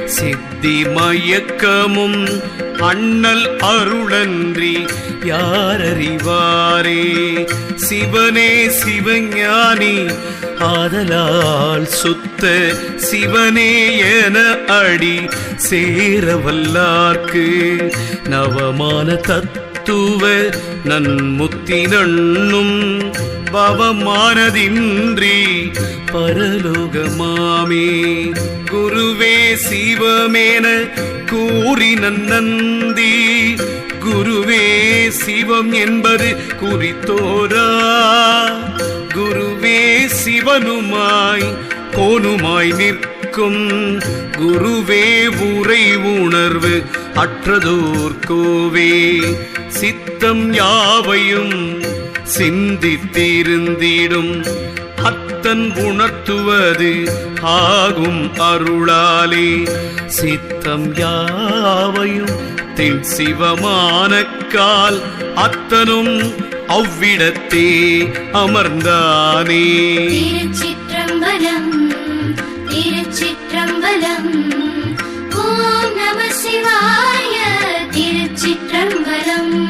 சித்தி மயக்கமும் அண்ணல் அருளன்றி யாரறிவாரே. சிவனே சிவஞானி ஆதலால் சுத்த சிவனே என அடி சேரவல்லார்க்கு நவமான தத்துவ நன்முத்தி நண்ணும் பவமானதின்றி பரலோகமாமே. குருவே சிவமேன கூறி நன்னந்தி குருவே சிவம் என்பது குறித்தோரா. குருவே சிவனுமாய் கோனுமாய் நிற்கும் குருவே உரை உணர்வு அற்றதோர் கோவே. சித்தம் யாவையும் சிந்தித்திருந்திடும் அத்தன் உணர்த்துவது ஆகும் அருளாலே. சித்தம் யாவையும் தின் சிவமான கால் அத்தனும் அவ்விடத்தே அமர்ந்தானே. திருச்சிற்றம்பலம் திருச்சிற்றம்பலம். ஓம் நம சிவாய. திருச்சிற்றம்பலம்.